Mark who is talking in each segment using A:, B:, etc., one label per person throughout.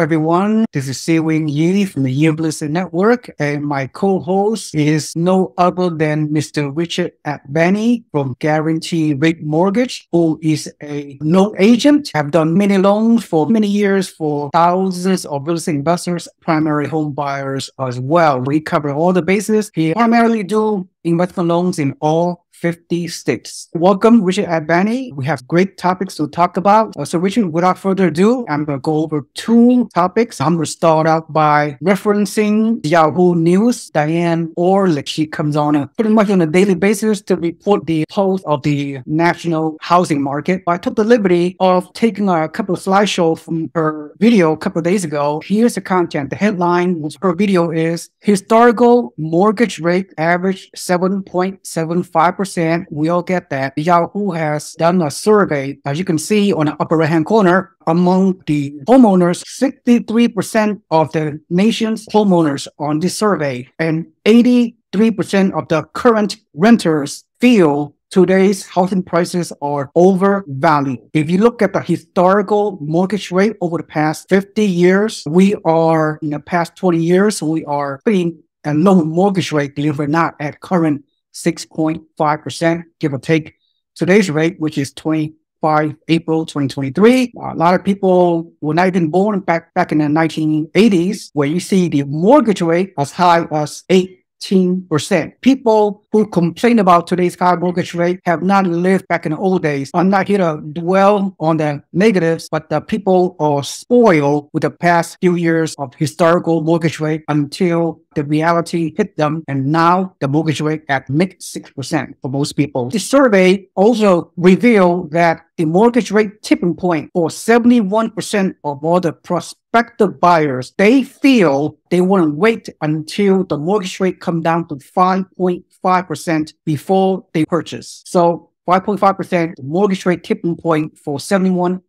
A: everyone. This is Seewing Yee from the Yee Real Estate Network, and my co-host is no other than Mr. Richard Advani from Guarantee Rate Mortgage, who is a loan agent. Have done many loans for many years for thousands of real estate investors, primary home buyers as well. We cover all the bases. He primarily do investment loans in all 50 states. Welcome, Richard Advani. We have great topics to talk about. So Richard, without further ado, I'm going to go over two topics. I'm going to start out by referencing Yahoo News. Diane Orlick, she comes on pretty much on a daily basis to report the pulse of the national housing market. I took the liberty of taking a couple of slideshows from her video a couple of days ago. Here's the content. The headline of her video is Historical Mortgage Rate Average 7.75%. We all get that. Yahoo has done a survey, as you can see on the upper right-hand corner, among the homeowners. 63% of the nation's homeowners on this survey, and 83% of the current renters feel today's housing prices are overvalued. If you look at the historical mortgage rate over the past 50 years, we are, in the past 20 years, we are paying a low mortgage rate, believe it or not, at current 6.5%, give or take today's rate, which is 25 April 2023. A lot of people were not even born back in the 1980s, where you see the mortgage rate as high as 18%. People who complain about today's high mortgage rate have not lived back in the old days. I'm not here to dwell on the negatives, but the people are spoiled with the past few years of historical mortgage rate until the reality hit them, and now the mortgage rate at mid 6% for most people. The survey also revealed that the mortgage rate tipping point for 71% of all the prospective buyers, they feel they want to wait until the mortgage rate come down to 5.5% before they purchase. So 5.5% mortgage rate tipping point for 71%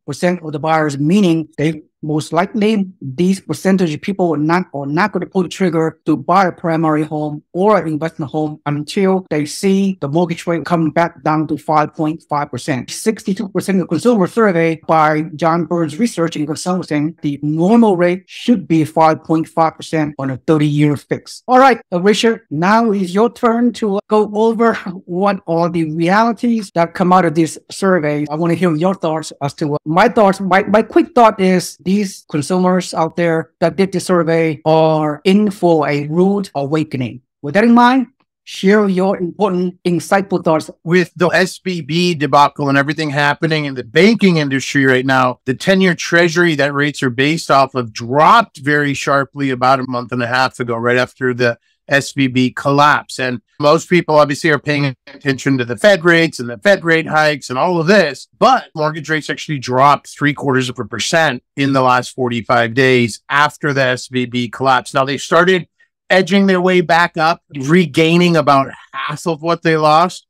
A: of the buyers, meaning they most likely these percentage of people are not going to pull the trigger to buy a primary home or an investment home until they see the mortgage rate come back down to 5.5%. 62% of consumer survey by John Burns Research and Consulting, the normal rate should be 5.5% on a 30-year fix. All right, Richard, now is your turn to go over what are the realities that come out of this survey. I want to hear your thoughts as to my thoughts. My quick thought is these consumers out there that did the survey are in for a rude awakening. With that in mind, share your important, insightful thoughts.
B: With the SVB debacle and everything happening in the banking industry right now, the 10-year Treasury that rates are based off of dropped very sharply about a month and a half ago, right after the SVB collapse. And most people obviously are paying attention to the Fed rates and the Fed rate hikes and all of this, but mortgage rates actually dropped 0.75% in the last 45 days after the SVB collapse. Now they started edging their way back up, regaining about half of what they lost.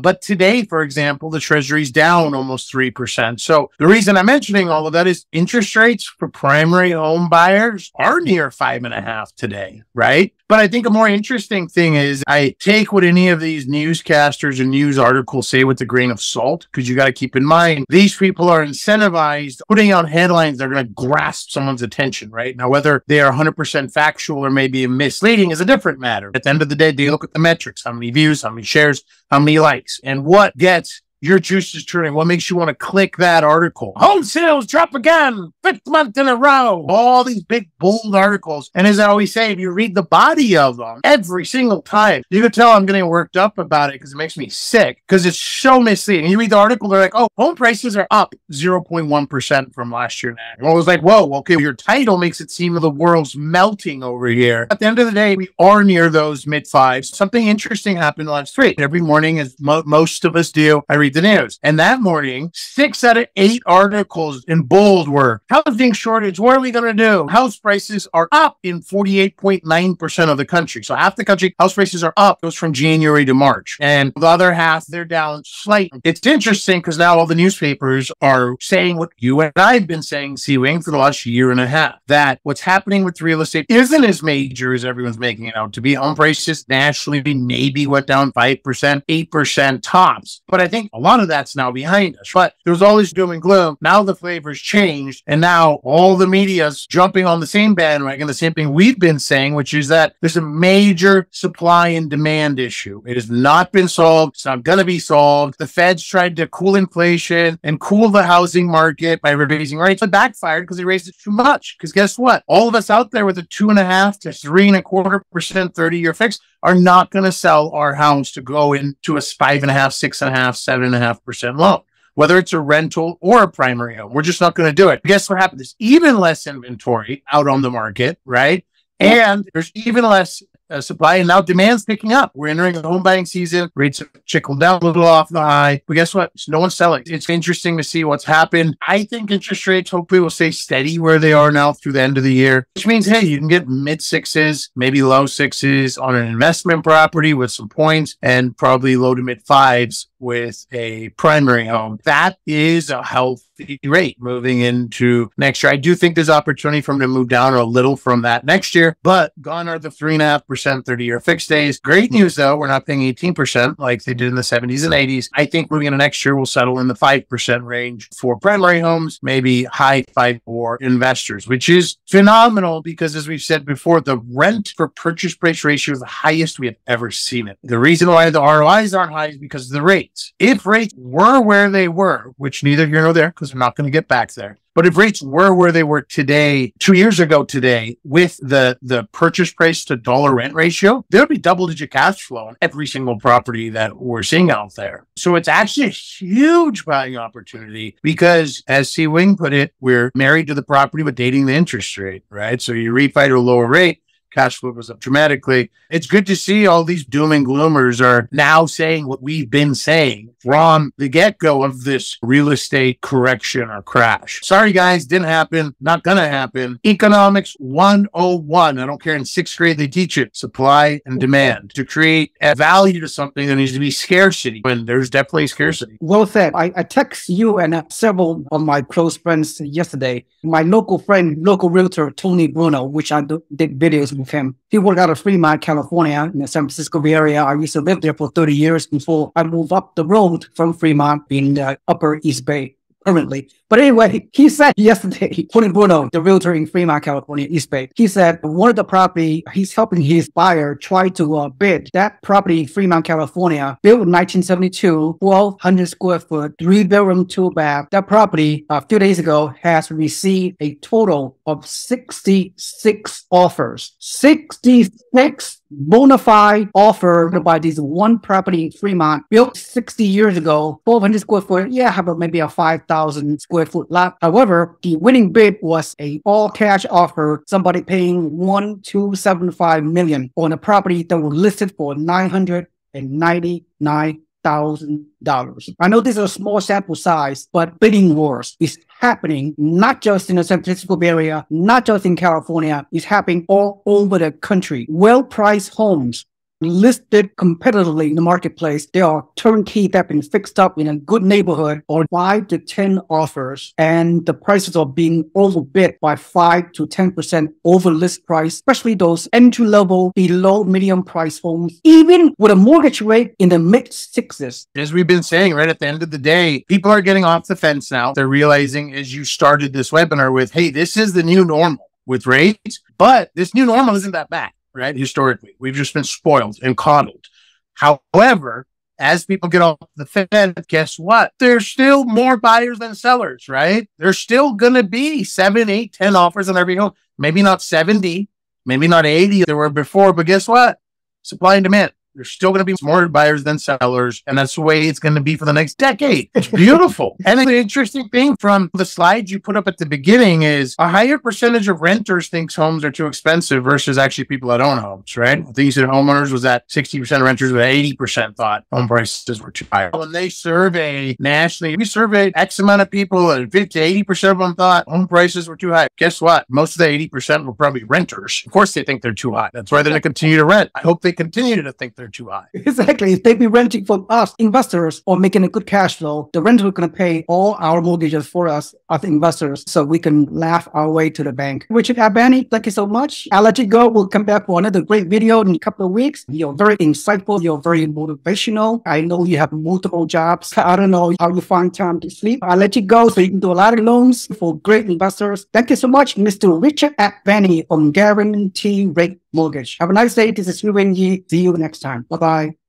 B: But today, for example, the Treasury's down almost 3%. So the reason I'm mentioning all of that is interest rates for primary home buyers are near 5.5% today, right? But I think a more interesting thing is I take what any of these newscasters and news articles say with a grain of salt, because you got to keep in mind, these people are incentivized putting out headlines that are going to grasp someone's attention, right? Now, whether they are 100% factual or maybe misleading is a different matter. At the end of the day, they look at the metrics, how many views, how many shares, how many likes, and what gets your juices turning. What makes you want to click that article? Home sales drop again, 5th month in a row. All these big, bold articles. And as I always say, if you read the body of them every single time, you can tell I'm getting worked up about it because it makes me sick because it's so misleading. And you read the article, they're like, oh, home prices are up 0.1% from last year. And I was like, whoa, okay, your title makes it seem the world's melting over here. At the end of the day, we are near those mid-fives. Something interesting happened last week. Every morning, as most of us do, I read the news. And that morning, 6 out of 8 articles in bold were housing shortage. What are we going to do? House prices are up in 48.9% of the country. So half the country, house prices are up. It goes from January to March. And the other half, they're down slightly. It's interesting because now all the newspapers are saying what you and I have been saying, Seewing, for the last year and a half, that what's happening with real estate isn't as major as everyone's making it out to be. Home prices nationally maybe went down 5%, 8% tops. But I think A lot of that's now behind us, but there was all this doom and gloom. Now the flavor's changed, and now all the media's jumping on the same bandwagon, the same thing we've been saying, which is that there's a major supply and demand issue. It has not been solved. It's not going to be solved. The Feds tried to cool inflation and cool the housing market by raising rates. It backfired because they raised it too much. Because guess what? All of us out there with a 2.5% to 3.25% 30-year fix are not going to sell our house to go into a 5.5%, 6.5%, 7.5% loan, whether it's a rental or a primary home. We're just not going to do it. Guess what happened? There's even less inventory out on the market, right? And there's even less supply, and now demand's picking up. We're entering the home buying season. Rates have trickled down a little off the high, but guess what? No one's selling. It's interesting to see what's happened. I think interest rates hopefully will stay steady where they are now through the end of the year, which means, hey, you can get mid sixes, maybe low sixes on an investment property with some points, and probably low to mid fives with a primary home. That is a healthy rate moving into next year. I do think there's opportunity for them to move down a little from that next year, but gone are the 3.5% 30-year fixed days. Great news, though. We're not paying 18% like they did in the 70s and 80s. I think moving into next year, we'll settle in the 5% range for primary homes, maybe high 5 for investors, which is phenomenal because, as we've said before, the rent for purchase price ratio is the highest we have ever seen it. The reason why the ROIs aren't high is because of the rates. If rates were where they were, which neither here nor there, because they're not going to get back there, but if rates were where they were today, 2 years ago today, with the purchase price to dollar rent ratio, there would be double-digit cash flow on every single property that we're seeing out there. So it's actually a huge buying opportunity because, as Seewing put it, we're married to the property but dating the interest rate, right? So you refi to a lower rate, cash flow goes up dramatically. It's good to see all these doom and gloomers are now saying what we've been saying from the get-go of this real estate correction or crash. Sorry, guys, didn't happen. Not going to happen. Economics 101. I don't care. In 6th grade, they teach it. Supply and demand. To create a value to something, there needs to be scarcity. And there's definitely scarcity.
A: Well said. I text you and several of my close friends yesterday. My local friend, local realtor, Tony Bruno, which I did videos with him. He worked out of Fremont, California, in the San Francisco Bay Area. I used to live there for 30 years before I moved up the road from Fremont in the Upper East Bay permanently. But anyway, he said yesterday, Tony Bruno, the realtor in Fremont, California, East Bay, he said one of the property, he's helping his buyer try to bid that property in Fremont, California, built in 1972, 1,200 square foot, 3-bedroom, 2-bath. That property a few days ago has received a total of 66 offers. 66 bona fide offer by this one property in Fremont, built 60 years ago, 1,200 square foot, have maybe a 5,000 square foot lot. However, the winning bid was a all cash offer, somebody paying $1.275 million on a property that was listed for $999,000. I know this is a small sample size, but bidding wars is happening not just in the San Francisco Bay Area, not just in California. It's happening all over the country. Well-priced homes listed competitively in the marketplace. There are turnkey that have been fixed up in a good neighborhood or 5 to 10 offers, and the prices are being overbid by 5 to 10% over list price, especially those entry-level, below medium price homes, even with a mortgage rate in the mid-6s.
B: As we've been saying, right at the end of the day, people are getting off the fence now. They're realizing, as you started this webinar with, hey, this is the new normal with rates, but this new normal isn't that bad. Right? Historically, we've just been spoiled and coddled. However, as people get off the fence, guess what? There's still more buyers than sellers, right? There's still going to be 7, 8, 10 offers on every home. Maybe not 70, maybe not 80 there were before, but guess what? Supply and demand. There's still going to be more buyers than sellers, and that's the way it's going to be for the next decade. It's beautiful. And the interesting thing from the slides you put up at the beginning is a higher percentage of renters thinks homes are too expensive versus actually people that own homes, right? I think you said homeowners was at 60% of renters, but 80% thought home prices were too high. When they survey nationally, we surveyed X amount of people, and 50 to 80% of them thought home prices were too high. Guess what? Most of the 80% were probably renters. Of course, they think they're too high. That's why they're going to continue to rent. I hope they continue to think they're too high.
A: Exactly. If they be renting from us, investors, or making a good cash flow, the renter is going to pay all our mortgages for us as investors, so we can laugh our way to the bank. Richard Advani, thank you so much. I'll let you go. We'll come back for another great video in a couple of weeks. You're very insightful. You're very motivational. I know you have multiple jobs. I don't know how you find time to sleep. I'll let you go so you can do a lot of loans for great investors. Thank you so much, Mr. Richard Advani from Guarantee Rate Mortgage. Have a nice day. This is Seewing Yee. See you next time. Bye-bye.